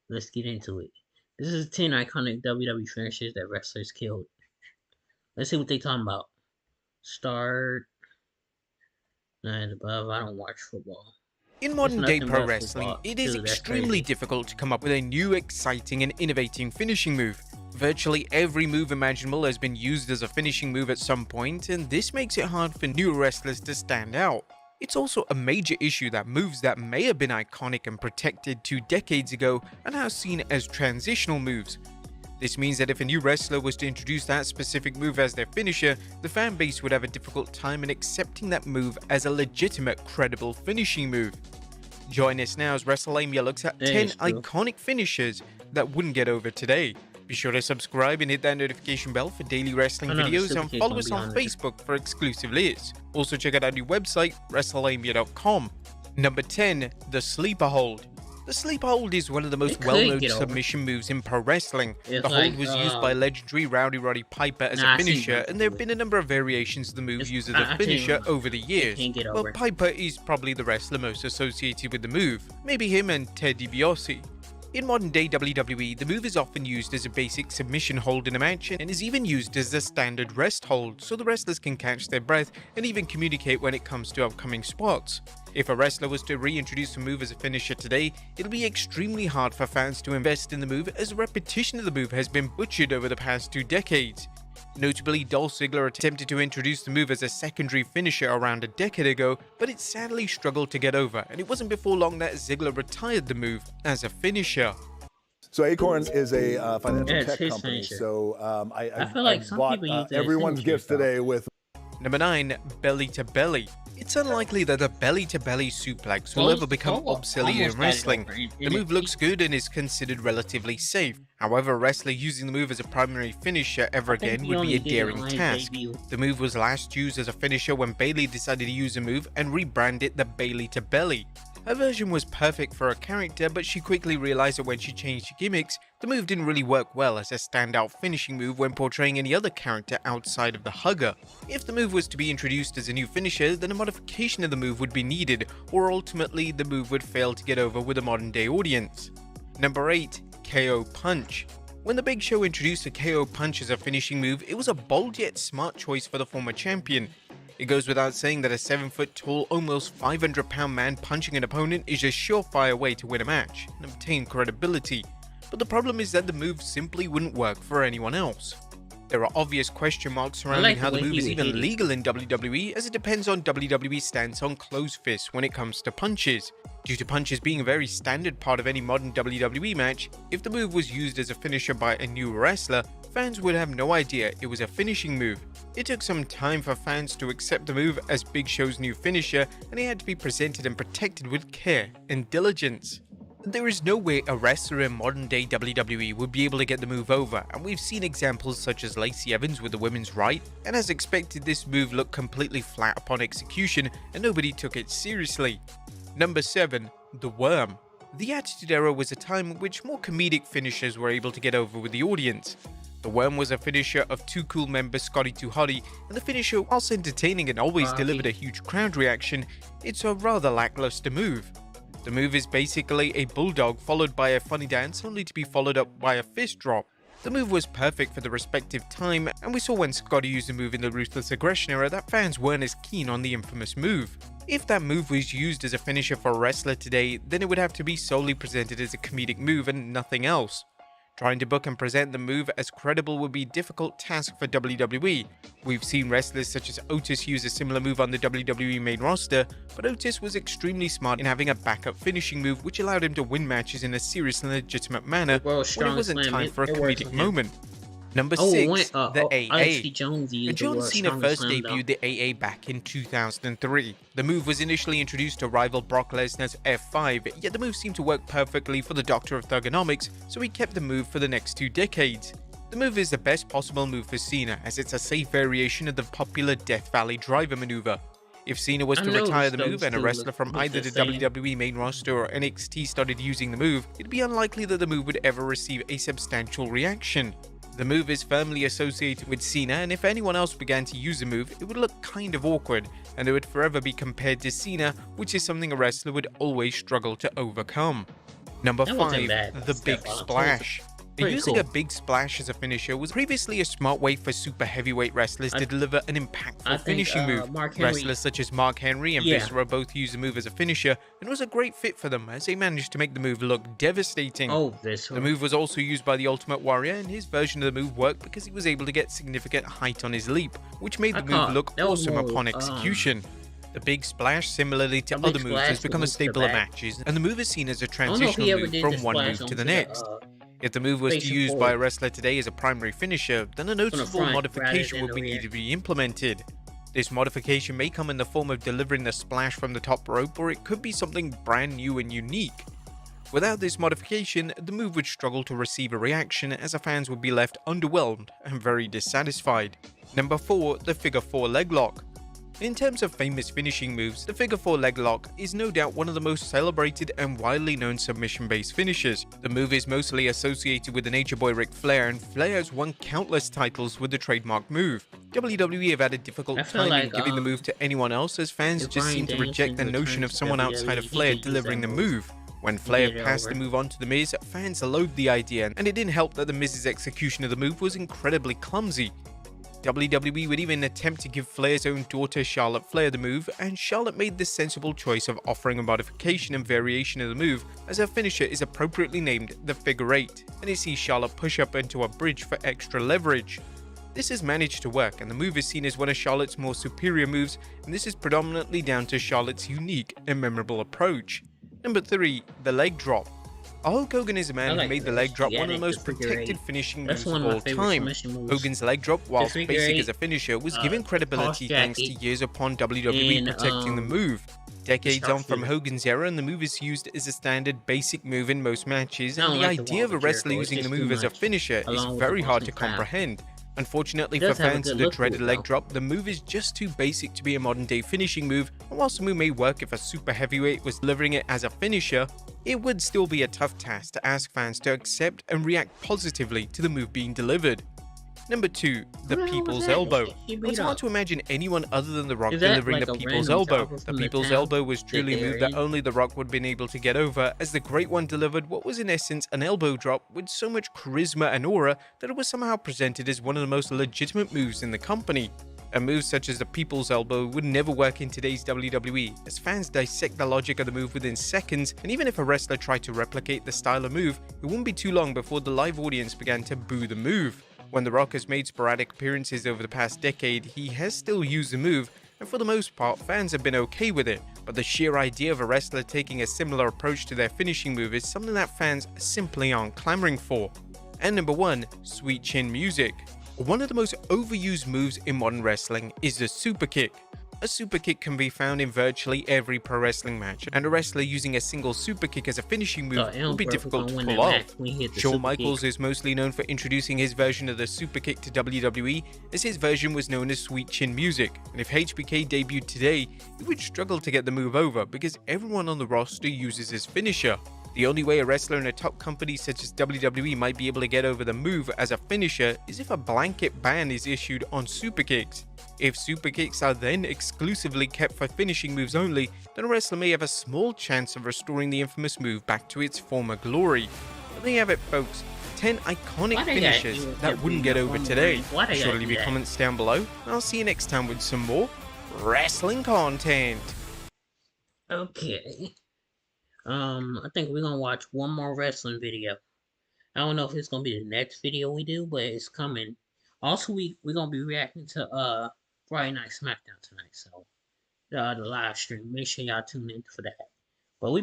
Let's get into it. This is 10 iconic WWE finishes that wrestlers killed. Let's see what they talking about. Start 9 above. I don't watch football. In It's modern day nothing pro but wrestling, football. it is Dude, that's extremely crazy. difficult to come up with a new, exciting, and innovating finishing move. Virtually every move imaginable has been used as a finishing move at some point, and this makes it hard for new wrestlers to stand out. It's also a major issue that moves that may have been iconic and protected 2 decades ago are now seen as transitional moves. This means that if a new wrestler was to introduce that specific move as their finisher, the fan base would have a difficult time in accepting that move as a legitimate, credible finishing move. Join us now as WrestleMania looks at That 10 is true. iconic finishes that wouldn't get over today. Be sure to subscribe and hit that notification bell for daily wrestling I know the videos Super and Kick follow gonna us be on on there. Facebook for exclusive lists. Also check out our new website, WrestleMania.com. Number 10. The Sleeper Hold. The Sleeper Hold is one of the most could well-known get over. submission moves in pro wrestling. It's The hold like, was used by legendary Rowdy Roddy Piper as Nah, a I see finisher, what and there have you been a number of variations of the move It's- used as I a tell you finisher what, over the years. can't get Well, over. Piper is probably the wrestler most associated with the move. Maybe him and Ted DiBiase. In modern day WWE, the move is often used as a basic submission hold in a match and is even used as a standard rest hold so the wrestlers can catch their breath and even communicate when it comes to upcoming spots. If a wrestler was to reintroduce the move as a finisher today, it'll be extremely hard for fans to invest in the move as a repetition of the move has been butchered over the past 2 decades. Notably, Dolph Ziggler attempted to introduce the move as a secondary finisher around a decade ago, but it sadly struggled to get over, and it wasn't before long that Ziggler retired the move as a finisher. So Acorns is a financial Yeah, it's tech his company. finisher. So I feel like some bought people use that as everyone's finisher, gifts though. today with. Number 9. Belly to Belly. It's unlikely that a belly-to-belly suplex will ever become obsolete in wrestling. The move looks good and is considered relatively safe. However, a wrestler using the move as a primary finisher ever again would be a daring task. The move was last used as a finisher when Bayley decided to use the move and rebrand it the Bayley to Belly. Her version was perfect for her character, but she quickly realized that when she changed gimmicks, the move didn't really work well as a standout finishing move when portraying any other character outside of the hugger. If the move was to be introduced as a new finisher, then a modification of the move would be needed, or ultimately the move would fail to get over with a modern day audience. Number 8. KO Punch. When the Big Show introduced a KO Punch as a finishing move, it was a bold yet smart choice for the former champion. It goes without saying that a 7-foot tall, almost 500-pound man punching an opponent is a surefire way to win a match and obtain credibility. But the problem is that the move simply wouldn't work for anyone else. There are obvious question marks surrounding how the move is even legal in WWE, as it depends on WWE's stance on closed fists when it comes to punches. Due to punches being a very standard part of any modern WWE match, if the move was used as a finisher by a new wrestler, fans would have no idea it was a finishing move. It took some time for fans to accept the move as Big Show's new finisher, and it had to be presented and protected with care and diligence. There is no way a wrestler in modern day WWE would be able to get the move over, and we've seen examples such as Lacey Evans with the women's right, and as expected this move looked completely flat upon execution and nobody took it seriously. Number 7. The Worm. The Attitude Era was a time in which more comedic finishers were able to get over with the audience. The Worm was a finisher of Too Cool member Scotty 2 Hotty, and the finisher, whilst entertaining and always delivered a huge crowd reaction, it's a rather lackluster move. The move is basically a bulldog followed by a funny dance only to be followed up by a fist drop. The move was perfect for the respective time, and we saw when Scotty used the move in the Ruthless Aggression era that fans weren't as keen on the infamous move. If that move was used as a finisher for a wrestler today, then it would have to be solely presented as a comedic move and nothing else. Trying to book and present the move as credible would be a difficult task for WWE. We've seen wrestlers such as Otis use a similar move on the WWE main roster, but Otis was extremely smart in having a backup finishing move which allowed him to win matches in a serious and legitimate manner when it wasn't time for a comedic moment. Number 6. The AA. John Cena first debuted the AA back in 2003. The move was initially introduced to rival Brock Lesnar's F5, yet the move seemed to work perfectly for the Doctor of Thugonomics, so he kept the move for the next 2 decades. The move is the best possible move for Cena, as it's a safe variation of the popular Death Valley driver maneuver. If Cena was to retire the move and a wrestler from either the WWE main roster or NXT started using the move, it'd be unlikely that the move would ever receive a substantial reaction. The move is firmly associated with Cena, and if anyone else began to use the move, it would look kind of awkward, and it would forever be compared to Cena, which is something a wrestler would always struggle to overcome. Number That wasn't 5, bad. the Steph Big Allen. That was Splash. pretty Using a cool. big splash as a finisher was previously a smart way for super heavyweight wrestlers to deliver an I impactful think finishing move. Mark Henry. Wrestlers such as Mark Henry and Yeah. Viscera both used the move as a finisher, and was a great fit for them as they managed to make the move look devastating. Oh, The Viscera. move was also used by the Ultimate Warrior, and his version of the move worked because he was able to get significant height on his leap, which made the move look that was awesome more, upon execution. The Big Splash, similarly to The other Big moves, has Splash become a was the staple of back. matches, and the move is seen as a I don't know if transitional he ever move did from the one splash move to onto the next. If the move was to facing be used by a forward. wrestler today as a primary finisher, then a noticeable front rather modification than would the need rear. to be implemented. This modification may come in the form of delivering the splash from the top rope, or it could be something brand new and unique. Without this modification, the move would struggle to receive a reaction as the fans would be left underwhelmed and very dissatisfied. Number 4, the Figure 4 Leg Lock. In terms of famous finishing moves, the Figure 4 Leg Lock is no doubt one of the most celebrated and widely known submission-based finishers. The move is mostly associated with the Nature Boy Ric Flair, and Flair has won countless titles with the trademark move. WWE have had a difficult time in giving the move to anyone else, as fans just seem to reject the notion of someone outside of Flair delivering the move. When Flair passed the move on to The Miz, fans loathed the idea, and it didn't help that The Miz's execution of the move was incredibly clumsy. WWE would even attempt to give Flair's own daughter Charlotte Flair the move, and Charlotte made the sensible choice of offering a modification and variation of the move, as her finisher is appropriately named the Figure 8, and it sees Charlotte push up into a bridge for extra leverage. This has managed to work, and the move is seen as one of Charlotte's more superior moves, and this is predominantly down to Charlotte's unique and memorable approach. Number 3, the Leg Drop. Hulk Hogan is a man who made the leg drop one of the most protected finishing moves of all time. Hogan's leg drop, whilst basic as a finisher, was given credibility thanks to years upon WWE protecting the move. Decades on from Hogan's era, and the move is used as a standard basic move in most matches, and the idea of a wrestler using the move as a finisher is very hard to comprehend. Unfortunately for fans of the dreaded leg drop, the move is just too basic to be a modern day finishing move, and whilst the move may work if a super heavyweight was delivering it as a finisher, it would still be a tough task to ask fans to accept and react positively to the move being delivered. Number 2, the People's Elbow. It's hard to imagine anyone other than The Rock delivering the People's Elbow. The People's Elbow was truly a move that only The Rock would have been able to get over, as the Great One delivered what was in essence an elbow drop with so much charisma and aura that it was somehow presented as one of the most legitimate moves in the company. A move such as the People's Elbow would never work in today's WWE, as fans dissect the logic of the move within seconds, and even if a wrestler tried to replicate the style of move, it wouldn't be too long before the live audience began to boo the move. When The Rock has made sporadic appearances over the past decade, he has still used the move, and for the most part, fans have been okay with it, but the sheer idea of a wrestler taking a similar approach to their finishing move is something that fans simply aren't clamoring for. And number 1, Sweet Chin Music. One of the most overused moves in modern wrestling is the super kick. A super kick can be found in virtually every pro wrestling match, and a wrestler using a single super kick as a finishing move will be difficult to pull off. Shawn Michaels is mostly known for introducing his version of the super kick to WWE, as his version was known as Sweet Chin Music, and if HBK debuted today, he would struggle to get the move over because everyone on the roster uses his finisher. The only way a wrestler in a top company such as WWE might be able to get over the move as a finisher is if a blanket ban is issued on super kicks. If super kicks are then exclusively kept for finishing moves only, then a wrestler may have a small chance of restoring the infamous move back to its former glory. But there you have it, folks. 10 iconic finishes that wouldn't get over today. Sure to leave your comments down below, and I'll see you next time with some more wrestling content. Okay. I think we're gonna watch one more wrestling video. I don't know if it's gonna be the next video we do, but it's coming. Also, we're gonna be reacting to Friday Night SmackDown tonight, so the live stream. Make sure y'all tune in for that. But we